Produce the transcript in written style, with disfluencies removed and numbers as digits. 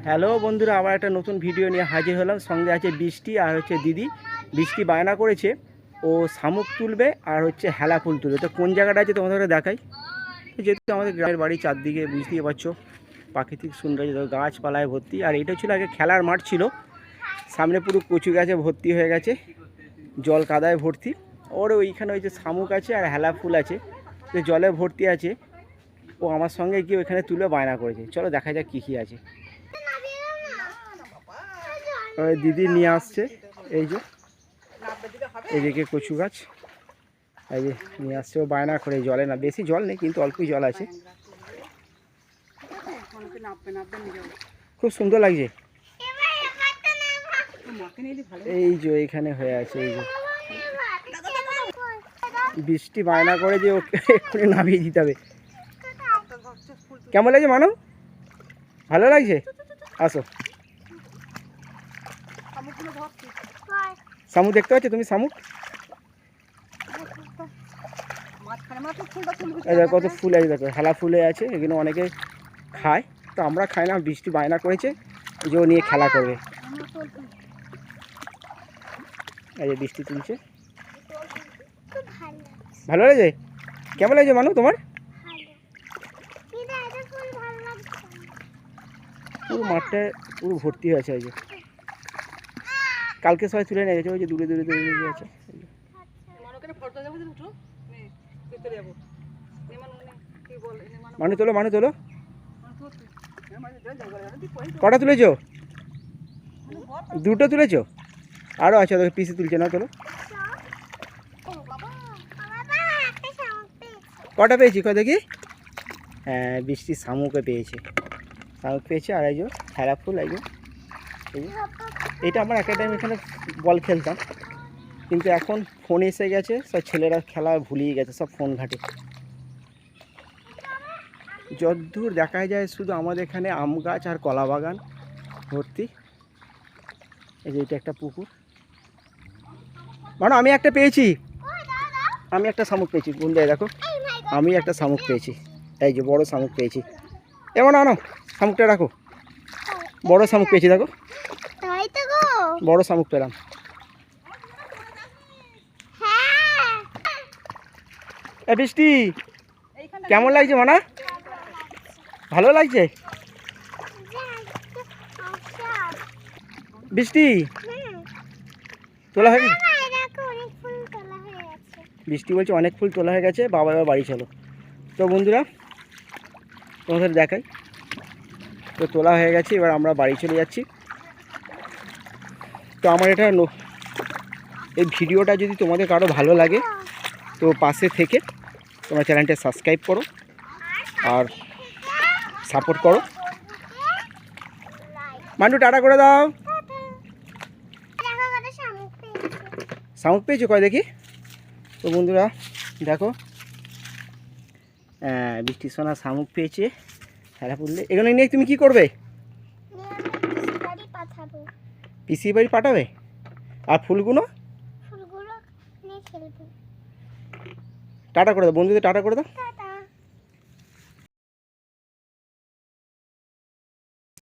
Hello বন্ধুরা, আবার একটা নতুন ভিডিও নিয়ে হাজির হলাম। সঙ্গে আছে বৃষ্টি আর হচ্ছে দিদি। বৃষ্টি বায়না করেছে ও শামুক তুলবে আর হচ্ছে হেলা ফুল তুলবে। তো কোন জায়গাটা আছে তোমাদের দেখাই। যেহেতু আমাদের গ্রামের বাড়ি, চারদিকে বুঝতেই পারছো প্রাকৃতিক সৌন্দর্য, গাছপালায় ভর্তি। আর এটা ছিল আগে খেলার মাঠ ছিল, সামনে পুরো কচু গাছে ভর্তি হয়ে গেছে, জল কাদায় ভর্তি। ওর ওইখানে ওই যে শামুক আছে আর হেলা ফুল আছে, যে জলে ভর্তি আছে। ও আমার সঙ্গে গিয়ে ওইখানে তুলে বায়না করেছে। চলো দেখা যাক কী কী আছে। দিদি নিয়ে আসছে, এই যে এইদিকে কচু গাছ, এই যে নিয়ে আসছে। ও বায়না করে, জলে না, বেশি জল নেই কিন্তু অল্পই জল আছে। খুব সুন্দর লাগছে। এই যে এখানে হয়ে আছে, এই যে বৃষ্টি বায়না করে যে ওকে এক্ষুনি নামিয়ে দিতে হবে। কেমন লাগছে মানব? ভালো লাগছে? আসো। শামুক দেখতে পাচ্ছ তুমি? শামুক কত ফুল আছে, দেখো হেলা ফুলে আছে। এগুলো অনেকে খায়, তো আমরা খাই না। বৃষ্টি বায়না করেছে যে ও নিয়ে খেলা করবে। এই যে বৃষ্টি তুলছে। ভালো লাগছে? কেমন লাগছে মানু তোমার? পুরো মাঠটা পুরো ভর্তি হয়ে আছে। এই যে কালকে সবাই তুলে নিয়ে গেছে, ওই যে দূরে দূরে দূরে দূরে আছে। মানু তোলো, মানু তোলো। কটা তুলেছো? দুটো তুলেছো? আরও আছে, ওদেরকে পিসি তুলছে না। তোলো। কটা পেয়েছি কত দেখি? হ্যাঁ, বৃষ্টি শামুকে পেয়েছে, শামুক পেয়েছে। আর এই যে হেলা ফুল, এই যে এইটা আমার একটা টাইম এখানে বল খেলতাম, কিন্তু এখন ফোন এসে গেছে, সব ছেলেরা খেলা ভুলিয়ে গেছে, সব ফোন ঘাটে। যতদূর দেখা যায় শুধু আমাদের এখানে আম গাছ আর কলা বাগান ভর্তি। এই যে এটা একটা পুকুর। মানে আমি একটা পেয়েছি, আমি একটা শামুক পেয়েছি বন্ধুরা, দেখো আমি একটা শামুক পেয়েছি। এই যে বড় শামুক পেয়েছি। এমন আনো, শামুকটা রাখো। বড় শামুক পেয়েছি, দেখো বড় শামুক পেলাম। এ বৃষ্টি কেমন লাগছে মানা? ভালো লাগছে বৃষ্টি? তোলা হয়ে গেছে? বৃষ্টি বলছে অনেক ফুল তোলা হয়ে গেছে, বাবা এবার বাড়ি চলো। তো বন্ধুরা তোমাদের দেখাই, তো তোলা হয়ে গেছে, এবার আমরা বাড়ি চলে যাচ্ছি। তো আমার এটা এই ভিডিওটা যদি তোমাদের কারো ভালো লাগে, তো পাশে থেকে তোমার চ্যানেলটা সাবস্ক্রাইব করো আর সাপোর্ট করো। মান্টু টাটা করে দাও। শামুক পেয়েছো কয় দেখি? তো বন্ধুরা দেখো, বৃষ্টি সোনা শামুক পেয়েছে, হেলা ফুললে। এগুলো নিয়ে তুমি কি করবে? পিসি বাড়ি পাঠাবে? আর ফুলগুলো? টাটা করে দাও বন্ধুদের, টাটা করে দাও।